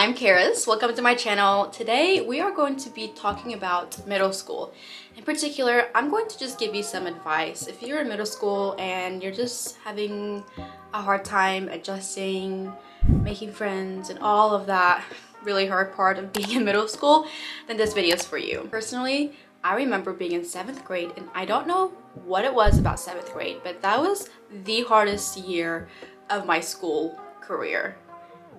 I'm Karis. Welcome to my channel. Today we are going to be talking about middle school. In particular, I'm going to just give you some advice. If you're in middle school and you're just having a hard time adjusting, making friends, and all of that really hard part of being in middle school, then this video is for you. Personally, I remember being in 7th grade, and I don't know what it was about 7th grade, but that was the hardest year of my school career.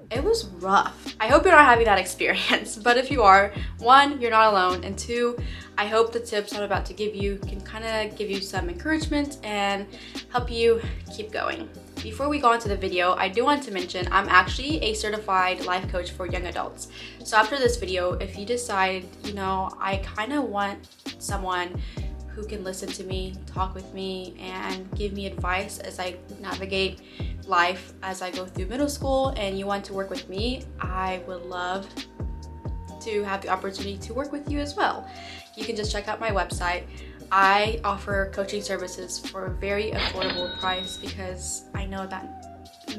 It was rough. I hope you're not having that experience, but if you are, one, you're not alone, and two, I hope the tips I'm about to give you can kind of give you some encouragement and help you keep going. Before we go into the video, I do want to mention I'm actually a certified life coach for young adults. So after this video, if you decide, I kind of want someone who can listen to me, talk with me, and give me advice as I navigate life as I go through middle school, and you want to work with me, I would love to have the opportunity to work with you as well. You can just check out my website. I offer coaching services for a very affordable price because I know that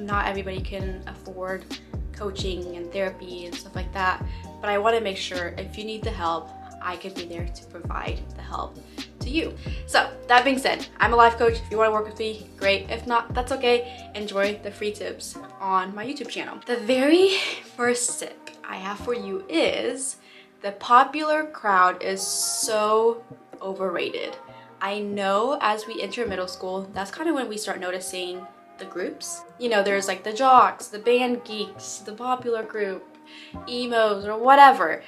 not everybody can afford coaching and therapy and stuff like that, but I want to make sure if you need the help, I can be there to provide the help to you. So that being said, I'm a life coach. If you want to work with me, great. If not, that's okay. Enjoy the free tips on my YouTube channel. The very first tip I have for you is the popular crowd is so overrated. I know as we enter middle school, that's kind of when we start noticing the groups. There's like the jocks, the band geeks, the popular group, emos, or whatever.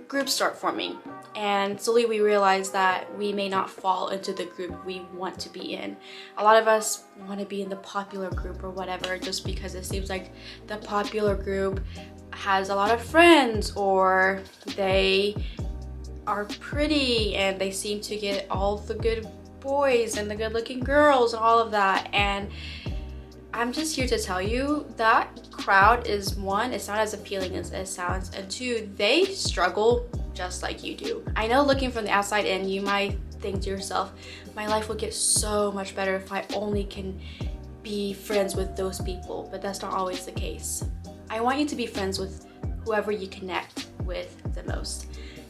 Groups start forming, and slowly we realize that we may not fall into the group we want to be in. A lot of us want to be in the popular group or whatever just because it seems like the popular group has a lot of friends, or they are pretty and they seem to get all the good boys and the good looking girls and all of that. And I'm just here to tell you that crowd is, one, it's not as appealing as it sounds, and two, they struggle just like you do. I know looking from the outside in, you might think to yourself, my life will get so much better if I only can be friends with those people, but that's not always the case. I want you to be friends with whoever you connect with the most.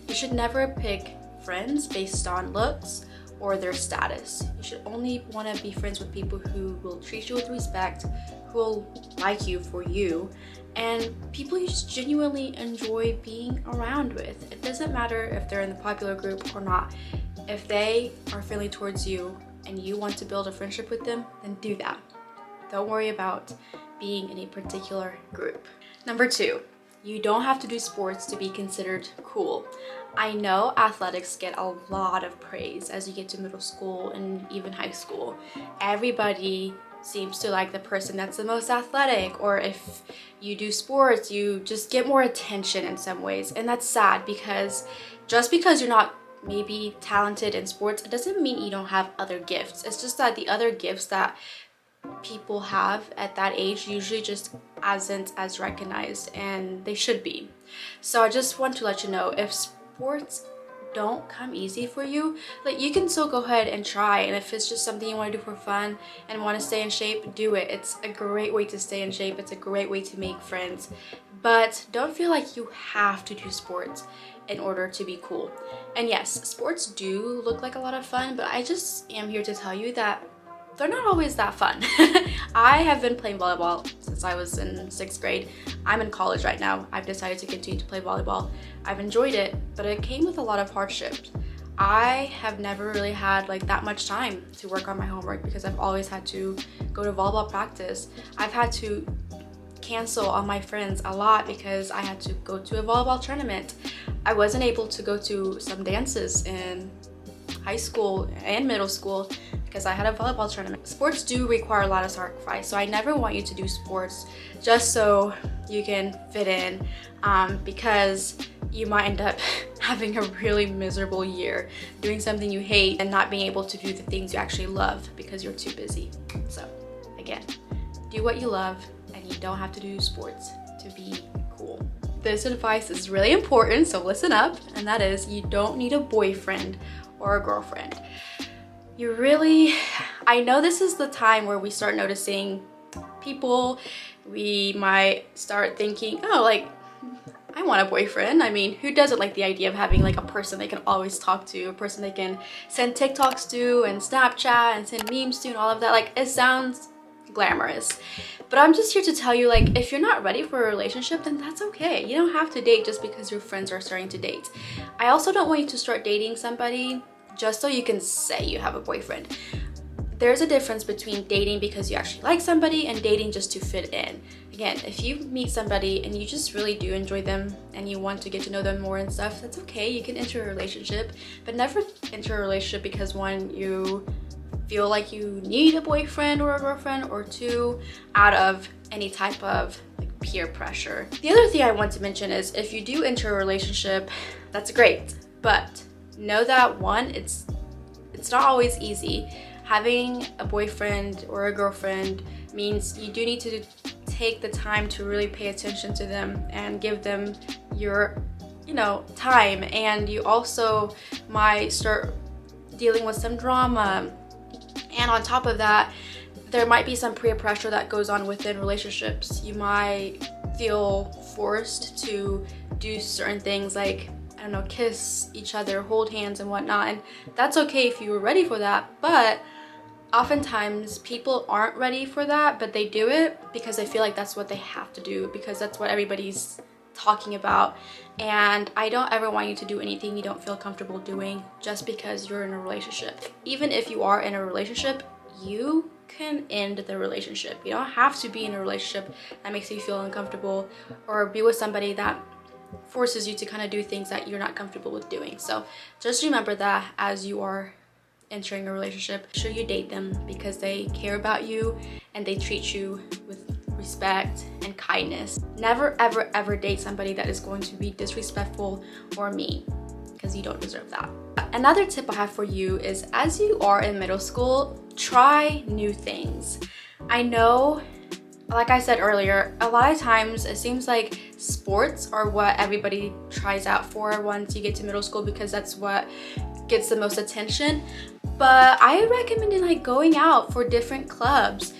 You should never pick friends based on looks or their status. You should only want to be friends with people who will treat you with respect, who will like you for you, and people you just genuinely enjoy being around with. It doesn't matter if they're in the popular group or not. If they are friendly towards you and you want to build a friendship with them, then do that. Don't worry about being in a particular group. Number 2, you don't have to do sports to be considered cool. I know athletics get a lot of praise as you get to middle school and even high school. Everybody seems to like the person that's the most athletic, or if you do sports, you just get more attention in some ways. And that's sad, because just because you're not maybe talented in sports, it doesn't mean you don't have other gifts. It's just that the other gifts that people have at that age usually just isn't as recognized, and they should be. So I just want to let you know, if sports don't come easy for you, like, you can still go ahead and try, and if it's just something you want to do for fun and want to stay in shape, do it. It's a great way to stay in shape. It's a great way to make friends, but don't feel like you have to do sports in order to be cool. And yes, sports do look like a lot of fun, but I just am here to tell you that they're not always that fun. I have been playing volleyball since I was in 6th grade. I'm in college right now. I've decided to continue to play volleyball. I've enjoyed it, but it came with a lot of hardships. I have never really had like that much time to work on my homework because I've always had to go to volleyball practice. I've had to cancel on my friends a lot because I had to go to a volleyball tournament. I wasn't able to go to some dances in high school and middle school because I had a volleyball tournament. Sports do require a lot of sacrifice, so I never want you to do sports just so you can fit in, because you might end up having a really miserable year doing something you hate and not being able to do the things you actually love because you're too busy. So again, do what you love, and you don't have to do sports to be cool. This advice is really important, so listen up, and that is, you don't need a boyfriend or a girlfriend. I know this is the time where we start noticing people. We might start thinking, oh, like, I want a boyfriend. I mean, who doesn't like the idea of having like a person they can always talk to, a person they can send TikToks to and Snapchat and send memes to and all of that? Like, it sounds glamorous. But I'm just here to tell you, like, if you're not ready for a relationship, then that's okay. You don't have to date just because your friends are starting to date. I also don't want you to start dating somebody just so you can say you have a boyfriend. There's a difference between dating because you actually like somebody and dating just to fit in. Again, if you meet somebody and you just really do enjoy them and you want to get to know them more and stuff, that's okay. You can enter a relationship, but never enter a relationship because one, you feel like you need a boyfriend or a girlfriend, or two, out of any type of like peer pressure. The other thing I want to mention is if you do enter a relationship, that's great, but know that one, it's not always easy. Having a boyfriend or a girlfriend means you do need to take the time to really pay attention to them and give them your, time. And you also might start dealing with some drama. And on top of that, there might be some peer pressure that goes on within relationships. You might feel forced to do certain things like, I don't know, kiss each other, hold hands and whatnot. And that's okay if you were ready for that, but oftentimes people aren't ready for that, but they do it because they feel like that's what they have to do, because that's what everybody's talking about. And I don't ever want you to do anything you don't feel comfortable doing just because you're in a relationship. Even if you are in a relationship, you can end the relationship. You don't have to be in a relationship that makes you feel uncomfortable, or be with somebody that forces you to kind of do things that you're not comfortable with doing. So just remember that as you are entering a relationship, make sure you date them because they care about you and they treat you with respect and kindness. Never ever ever date somebody that is going to be disrespectful or mean, because you don't deserve that. Another tip I have for you is, as you are in middle school, try new things. I know, like I said earlier, a lot of times it seems like sports are what everybody tries out for once you get to middle school because that's what gets the most attention. But I recommend like going out for different clubs.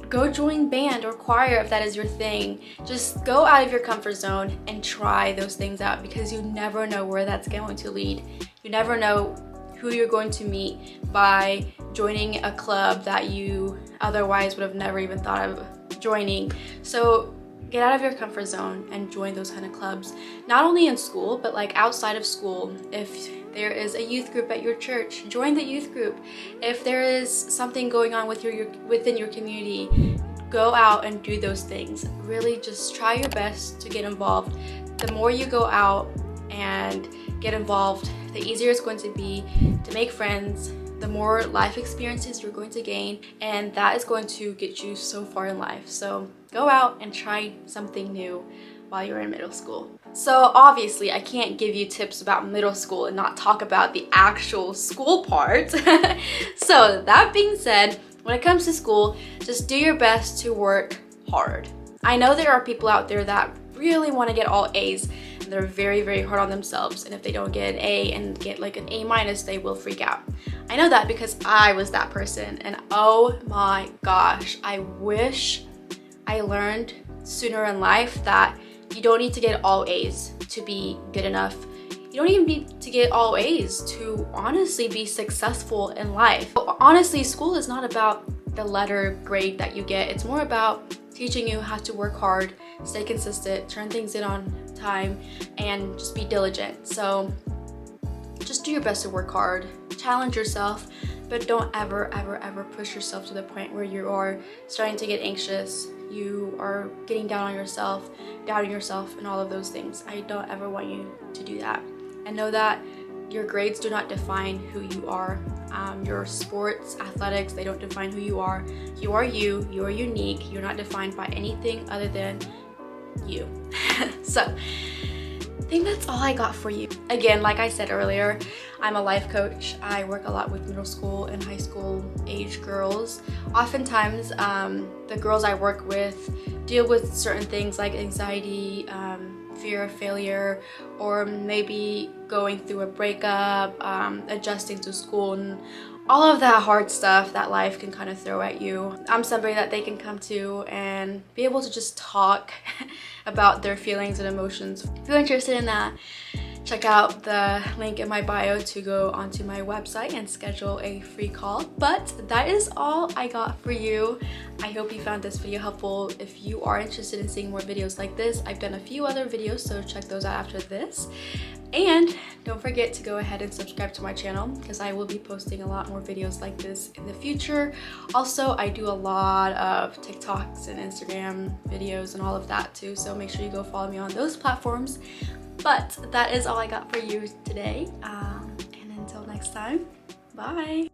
Go join band or choir if that is your thing. Just go out of your comfort zone and try those things out, because you never know where that's going to lead. You never know who you're going to meet by joining a club that you otherwise would have never even thought of joining. So get out of your comfort zone and join those kind of clubs, not only in school but like outside of school. If there is a youth group at your church, join the youth group. If there is something going on with within your community, go out and do those things. Really just try your best to get involved. The more you go out and get involved, the easier it's going to be to make friends, the more life experiences you're going to gain, and that is going to get you so far in life. So go out and try something new while you're in middle school. So obviously I can't give you tips about middle school and not talk about the actual school part. So that being said, when it comes to school, just do your best to work hard. I know there are people out there that really want to get all A's, and they're very, very hard on themselves, and if they don't get an A and get like an A-, they will freak out. I know that because I was that person, and oh my gosh, I wish I learned sooner in life that you don't need to get all A's to be good enough. You don't even need to get all A's to honestly be successful in life. Honestly, school is not about the letter grade that you get. It's more about teaching you how to work hard, stay consistent, turn things in on time, and just be diligent. So just do your best to work hard, challenge yourself, but don't ever, ever, ever push yourself to the point where you are starting to get anxious. You are getting down on yourself, doubting yourself, and all of those things. I don't ever want you to do that. And know that your grades do not define who you are. Your sports, athletics, they don't define who you are. You are you. You are unique. You're not defined by anything other than you. So I think that's all I got for you. Again, like I said earlier, I'm a life coach. I work a lot with middle school and high school age girls. Oftentimes, the girls I work with deal with certain things like anxiety, fear of failure, or maybe going through a breakup, adjusting to school, and all of that hard stuff that life can kind of throw at you. I'm somebody that they can come to and be able to just talk about their feelings and emotions. If you're interested in that, check out the link in my bio to go onto my website and schedule a free call. But that is all I got for you. I hope you found this video helpful. If you are interested in seeing more videos like this, I've done a few other videos, so check those out after this. And don't forget to go ahead and subscribe to my channel because I will be posting a lot more videos like this in the future. Also, I do a lot of TikToks and Instagram videos and all of that too, so make sure you go follow me on those platforms. But that is all I got for you today. And until next time, bye.